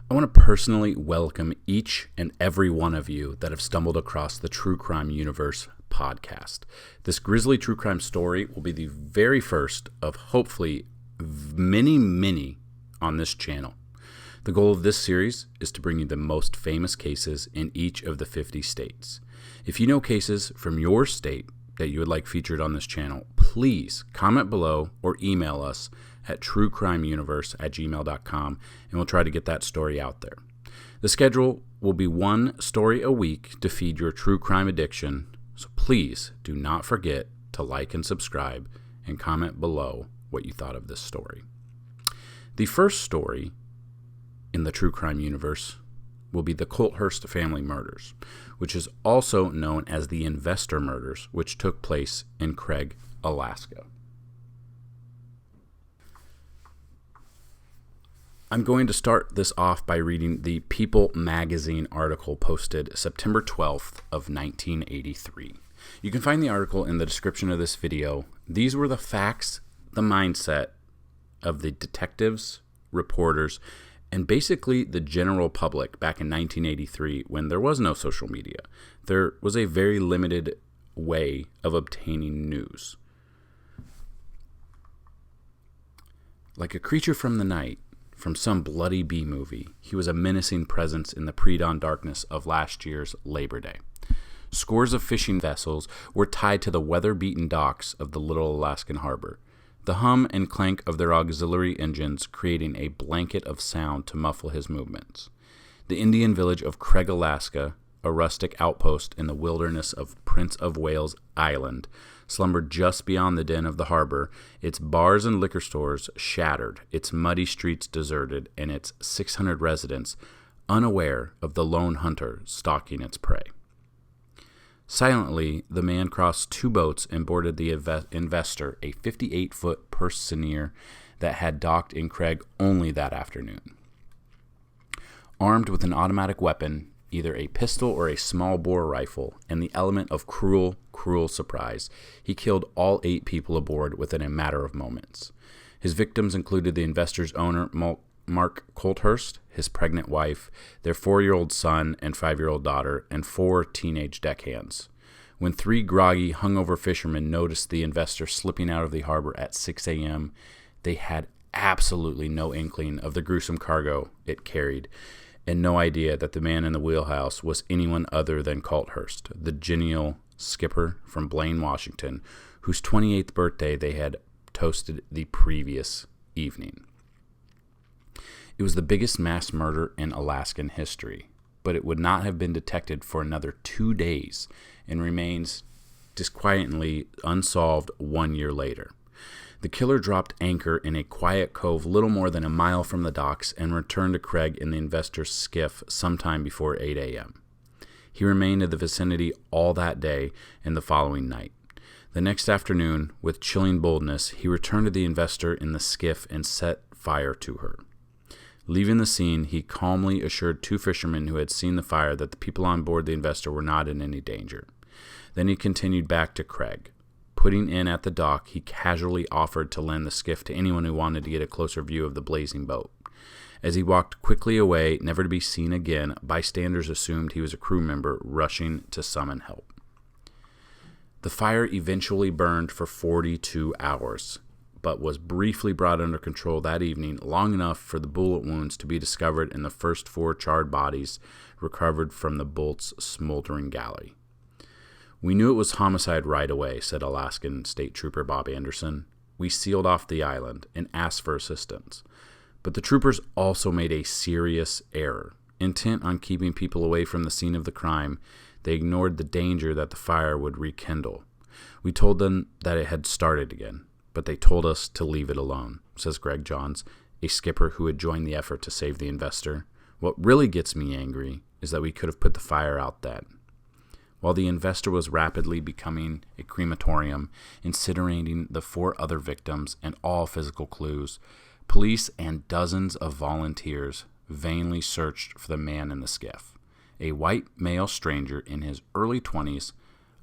I want to personally welcome each and every one of you that have stumbled across the True Crime Universe podcast. This grisly true crime story will be the very first of hopefully many on this channel. The goal of this series is to bring you the most famous cases in each of the 50 states. If you know cases from your state that you would like featured on this channel, please comment below or email us at truecrimeuniverse@gmail.com, and we'll try to get that story out there. The schedule will be one story a week to feed your true crime addiction, so please do not forget to like and subscribe and comment below what you thought of this story. The first story in the true crime universe will be the Coulthurst family murders, which is also known as the investor murders, which took place in Craig, Alaska. I'm going to start this off by reading the People magazine article posted September 12th of 1983. You can find the article in the description of this video. These were the facts, the mindset of the detectives, reporters, and basically the general public back in 1983 when there was no social media. There was a very limited way of obtaining news. Like a creature from the night, from some bloody B-movie, he was a menacing presence in the pre-dawn darkness of last year's Labor Day. Scores of fishing vessels were tied to the weather-beaten docks of the little Alaskan harbor, the hum and clank of their auxiliary engines creating a blanket of sound to muffle his movements. The Indian village of Craig, Alaska, a rustic outpost in the wilderness of Prince of Wales Island, slumbered just beyond the den of the harbor, its bars and liquor stores shattered, its muddy streets deserted, and its 600 residents unaware of the lone hunter stalking its prey. Silently, the man crossed two boats and boarded the investor, a 58-foot Persineer that had docked in Craig only that afternoon. Armed with an automatic weapon, either a pistol or a small-bore rifle, and the element of cruel surprise, he killed all 8 people aboard within a matter of moments. His victims included the investor's owner, Mark Coulthurst, his pregnant wife, their 4-year-old son and 5-year-old daughter, and 4 teenage deckhands. When 3 groggy, hungover fishermen noticed the investor slipping out of the harbor at 6 a.m., they had absolutely no inkling of the gruesome cargo it carried, and no idea that the man in the wheelhouse was anyone other than Coulthurst, the genial skipper from Blaine, Washington, whose 28th birthday they had toasted the previous evening. It was the biggest mass murder in Alaskan history, but it would not have been detected for another 2 days and remains disquietly unsolved 1 year later. The killer dropped anchor in a quiet cove little more than a mile from the docks and returned to Craig in the investor's skiff sometime before 8 a.m. He remained in the vicinity all that day and the following night. The next afternoon, with chilling boldness, he returned to the investor in the skiff and set fire to her. Leaving the scene, he calmly assured 2 fishermen who had seen the fire that the people on board the investor were not in any danger. Then he continued back to Craig. Putting in at the dock, he casually offered to lend the skiff to anyone who wanted to get a closer view of the blazing boat. As he walked quickly away, never to be seen again, bystanders assumed he was a crew member rushing to summon help. The fire eventually burned for 42 hours, but was briefly brought under control that evening, long enough for the bullet wounds to be discovered in the first 4 charred bodies recovered from the boat's smoldering galley. "We knew it was homicide right away," said Alaskan State Trooper Bob Anderson. "We sealed off the island and asked for assistance. But the troopers also made a serious error. Intent on keeping people away from the scene of the crime, they ignored the danger that the fire would rekindle. We told them that it had started again, but they told us to leave it alone," says Greg Johns, a skipper who had joined the effort to save the investor. "What really gets me angry is that we could have put the fire out then." While the investor was rapidly becoming a crematorium, incinerating the 4 other victims and all physical clues, police and dozens of volunteers vainly searched for the man in the skiff, a white male stranger in his early 20s,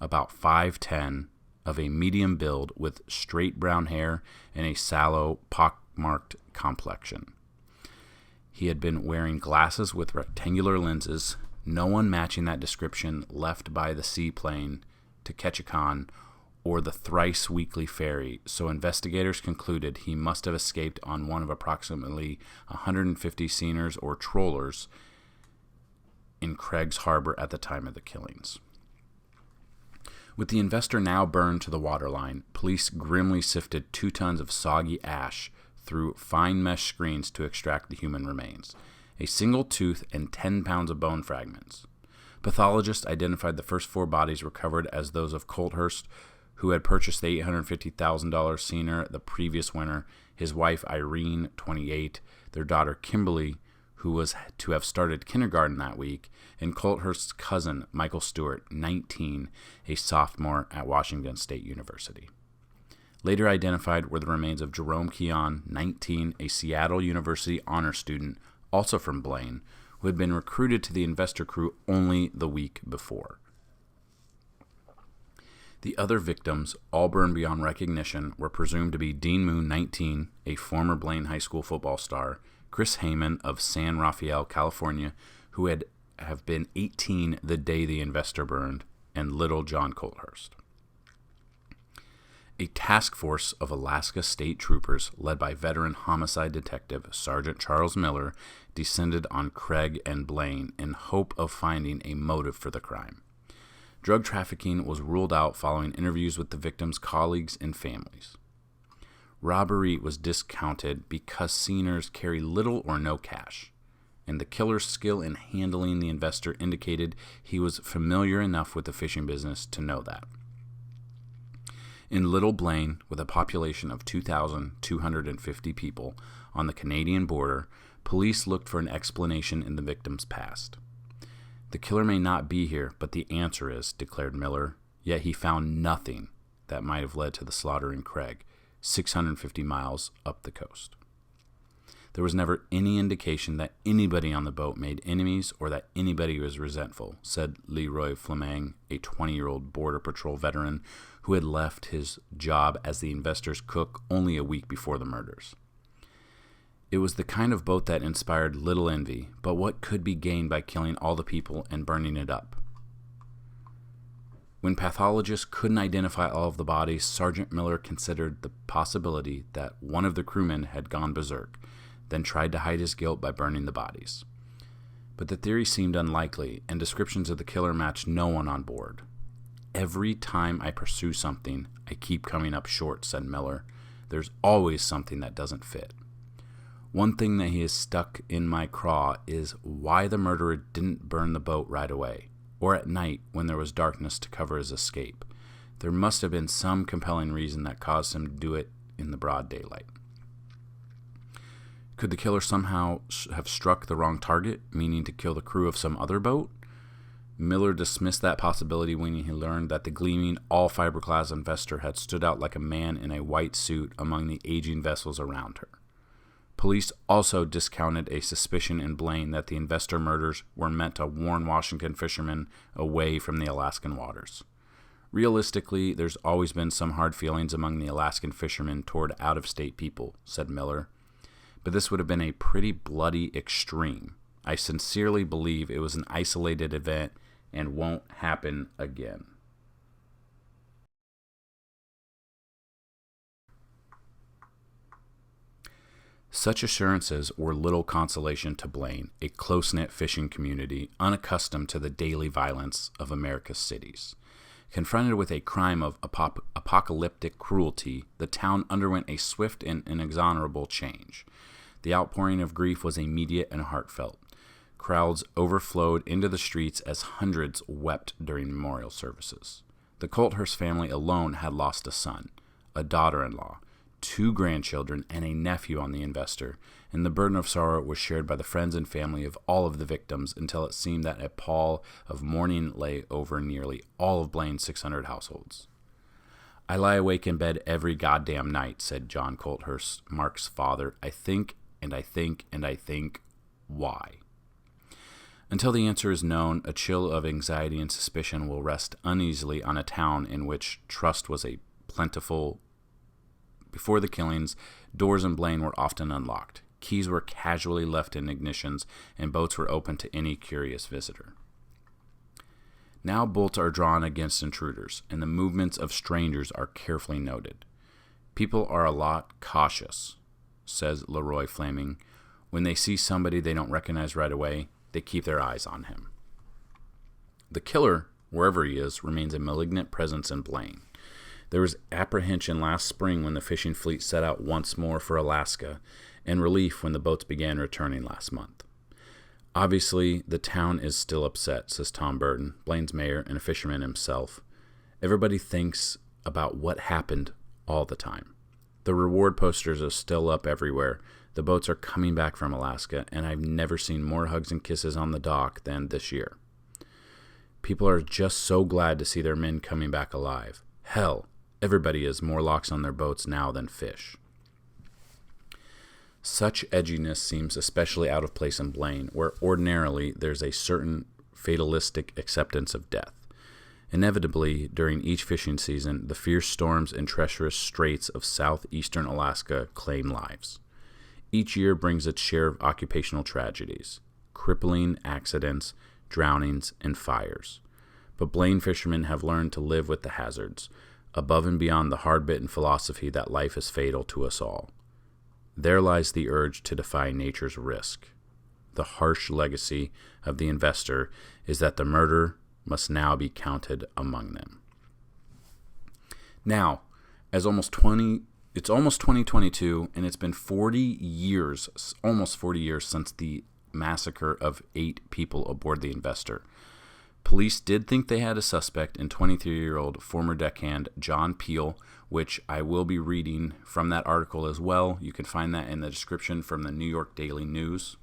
about 5'10", of a medium build with straight brown hair and a sallow, pockmarked complexion. He had been wearing glasses with rectangular lenses, no one matching that description left by the seaplane to Ketchikan or the thrice weekly ferry, so investigators concluded he must have escaped on one of approximately 150 seaners or trawlers in Craig's Harbor at the time of the killings. With the investor now burned to the waterline, police grimly sifted 2 tons of soggy ash through fine mesh screens to extract the human remains, a single tooth and 10 pounds of bone fragments. Pathologists identified the first 4 bodies recovered as those of Coulthurst, who had purchased the $850,000 seaner the previous winter, his wife Irene, 28, their daughter Kimberly, who was to have started kindergarten that week, and Coulthurst's cousin Michael Stewart, 19, a sophomore at Washington State University. Later identified were the remains of Jerome Keon, 19, a Seattle University honor student, also from Blaine, who had been recruited to the investor crew only the week before. The other victims, all burned beyond recognition, were presumed to be Dean Moon, 19, a former Blaine High School football star, Chris Heyman of San Rafael, California, who had have been 18 the day the investor burned, and little John Coulthurst. A task force of Alaska State Troopers, led by veteran homicide detective Sergeant Charles Miller, descended on Craig and Blaine in hope of finding a motive for the crime. Drug trafficking was ruled out following interviews with the victims' colleagues and families. Robbery was discounted because seaners carry little or no cash, and the killer's skill in handling the investor indicated he was familiar enough with the fishing business to know that. In Little Blaine, with a population of 2,250 people on the Canadian border, police looked for an explanation in the victim's past. The killer may not be here, but the answer is, declared Miller, yet he found nothing that might have led to the slaughter in Craig, 650 miles up the coast. There was never any indication that anybody on the boat made enemies or that anybody was resentful, said Leroy Fleming, a 20-year-old Border Patrol veteran who had left his job as the investor's cook only a week before the murders. It was the kind of boat that inspired little envy, but what could be gained by killing all the people and burning it up? When pathologists couldn't identify all of the bodies, Sergeant Miller considered the possibility that one of the crewmen had gone berserk, then tried to hide his guilt by burning the bodies. But the theory seemed unlikely, and descriptions of the killer matched no one on board. Every time I pursue something, I keep coming up short, said Miller. There's always something that doesn't fit. One thing that he has stuck in my craw is why the murderer didn't burn the boat right away, or at night when there was darkness to cover his escape. There must have been some compelling reason that caused him to do it in the broad daylight. Could the killer somehow have struck the wrong target, meaning to kill the crew of some other boat? Miller dismissed that possibility when he learned that the gleaming, all-fiberglass investor had stood out like a man in a white suit among the aging vessels around her. Police also discounted a suspicion in Blaine that the investor murders were meant to warn Washington fishermen away from the Alaskan waters. Realistically, there's always been some hard feelings among the Alaskan fishermen toward out-of-state people, said Miller. But this would have been a pretty bloody extreme. I sincerely believe it was an isolated event and won't happen again. Such assurances were little consolation to Blaine, a close-knit fishing community unaccustomed to the daily violence of America's cities. Confronted with a crime of apocalyptic cruelty, the town underwent a swift and inexorable change. The outpouring of grief was immediate and heartfelt. Crowds overflowed into the streets as hundreds wept during memorial services. The Coulthurst family alone had lost a son, a daughter-in-law, 2 grandchildren, and a nephew on the investor, and the burden of sorrow was shared by the friends and family of all of the victims until it seemed that a pall of mourning lay over nearly all of Blaine's 600 households. I lie awake in bed every goddamn night, said John Coulthurst, Mark's father. I think, and I think, and I think, why? Until the answer is known, a chill of anxiety and suspicion will rest uneasily on a town in which trust was plentiful. Before the killings, doors in Blaine were often unlocked, Keys were casually left in ignitions, and boats were open to any curious visitor. Now bolts are drawn against intruders, and the movements of strangers are carefully noted. People are a lot cautious, says Leroy Flaming. When they see somebody they don't recognize right away, they keep their eyes on him. The killer, wherever he is, remains a malignant presence in Blaine. There was apprehension last spring when the fishing fleet set out once more for Alaska, and relief when the boats began returning last month. Obviously, the town is still upset, says Tom Burton, Blaine's mayor and a fisherman himself. Everybody thinks about what happened all the time. The reward posters are still up everywhere. The boats are coming back from Alaska, and I've never seen more hugs and kisses on the dock than this year. People are just so glad to see their men coming back alive. Hell, everybody has more locks on their boats now than fish. Such edginess seems especially out of place in Blaine, where ordinarily there's a certain fatalistic acceptance of death. Inevitably, during each fishing season, the fierce storms and treacherous straits of southeastern Alaska claim lives. Each year brings its share of occupational tragedies, crippling accidents, drownings, and fires. But Blaine fishermen have learned to live with the hazards, above and beyond the hard-bitten philosophy that life is fatal to us all. There lies the urge to defy nature's risk. The harsh legacy of the investor is that the murder must now be counted among them. Now, it's almost 2022, and it's been 40 years, almost 40 years since the massacre of 8 people aboard the Investor. Police did think they had a suspect in 23-year-old former deckhand John Peel, which I will be reading from that article as well. You can find that in the description from the New York Daily News.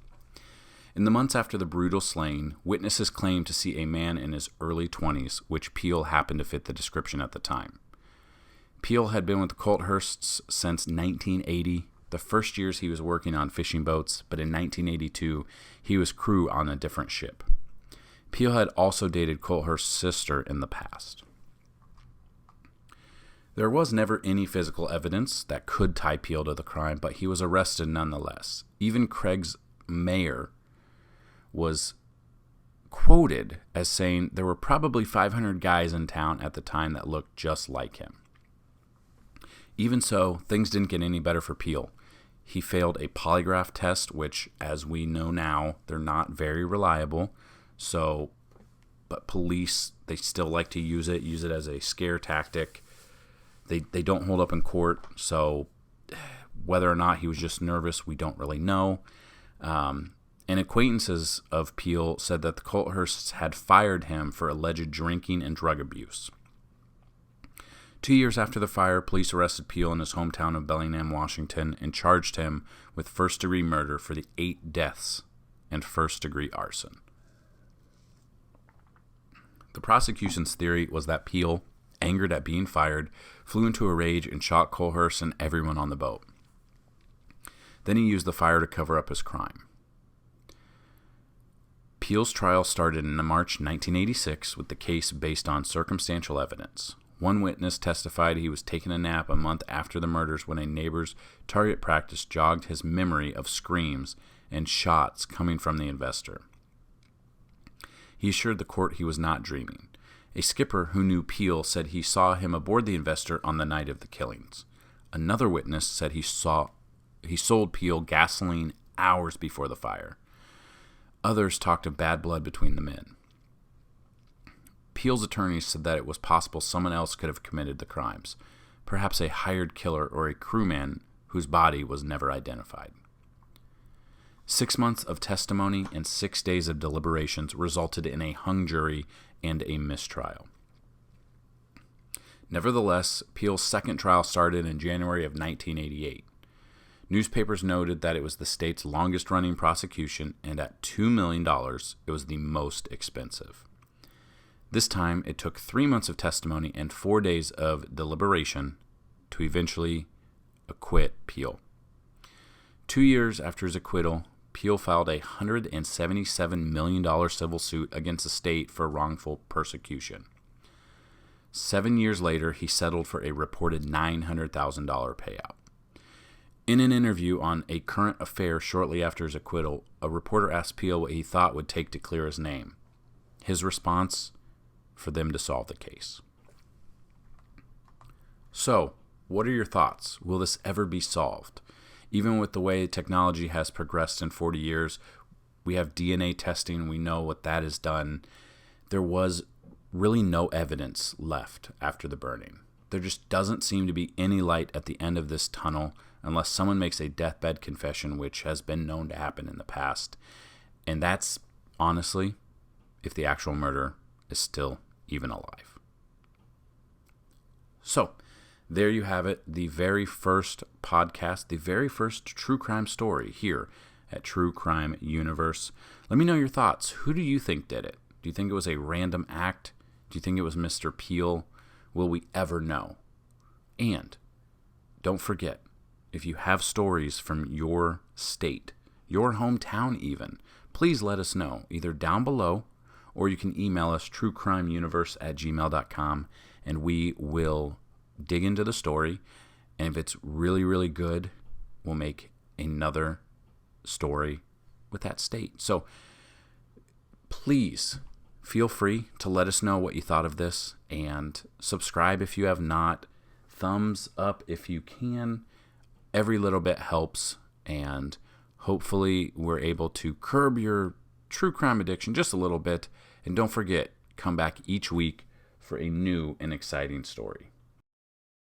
In the months after the brutal slaying, witnesses claimed to see a man in his early 20s, which Peel happened to fit the description at the time. Peel had been with the Coulthursts since 1980, the first years he was working on fishing boats, but in 1982 he was crew on a different ship. Peel had also dated Coulthurst's sister in the past. There was never any physical evidence that could tie Peel to the crime, but he was arrested nonetheless. Even Craig's mayor was quoted as saying there were probably 500 guys in town at the time that looked just like him. Even so, things didn't get any better for Peel. He failed a polygraph test, which, as we know now, they're not very reliable. But police, they still like to use it as a scare tactic. They don't hold up in court, so whether or not he was just nervous, we don't really know. And acquaintances of Peel said that the Coulthursts had fired him for alleged drinking and drug abuse. 2 years after the fire, police arrested Peel in his hometown of Bellingham, Washington, and charged him with first-degree murder for the 8 deaths and first-degree arson. The prosecution's theory was that Peel, angered at being fired, flew into a rage and shot Coulthurst and everyone on the boat. Then he used the fire to cover up his crime. Peel's trial started in March 1986 with the case based on circumstantial evidence. One witness testified he was taking a nap a month after the murders when a neighbor's target practice jogged his memory of screams and shots coming from the Investor. He assured the court he was not dreaming. A skipper who knew Peel said he saw him aboard the Investor on the night of the killings. Another witness said he sold Peel gasoline hours before the fire. Others talked of bad blood between the men. Peel's attorneys said that it was possible someone else could have committed the crimes, perhaps a hired killer or a crewman whose body was never identified. 6 months of testimony and 6 days of deliberations resulted in a hung jury and a mistrial. Nevertheless, Peel's second trial started in January of 1988. Newspapers noted that it was the state's longest-running prosecution, and at $2 million, it was the most expensive. This time, it took 3 months of testimony and 4 days of deliberation to eventually acquit Peel. 2 years after his acquittal, Peel filed a $177 million civil suit against the state for wrongful persecution. 7 years later, he settled for a reported $900,000 payout. In an interview on A Current Affair shortly after his acquittal, a reporter asked Peele what he thought would take to clear his name. His response: for them to solve the case. So, what are your thoughts? Will this ever be solved? Even with the way technology has progressed in 40 years, we have DNA testing, we know what that has done. There was really no evidence left after the burning. There just doesn't seem to be any light at the end of this tunnel unless someone makes a deathbed confession, which has been known to happen in the past. And that's, honestly, if the actual murderer is still even alive. So, there you have it, the very first podcast, the very first true crime story here at True Crime Universe. Let me know your thoughts. Who do you think did it? Do you think it was a random act? Do you think it was Mr. Peele? Will we ever know? And don't forget, if you have stories from your state, your hometown even, please let us know, either down below, or you can email us truecrimeuniverse@gmail.com, and we will dig into the story. And if it's really, really good, we'll make another story with that state. So please feel free to let us know what you thought of this, and subscribe if you have not. Thumbs up if you can. Every little bit helps, and hopefully we're able to curb your true crime addiction just a little bit. And don't forget, come back each week for a new and exciting story.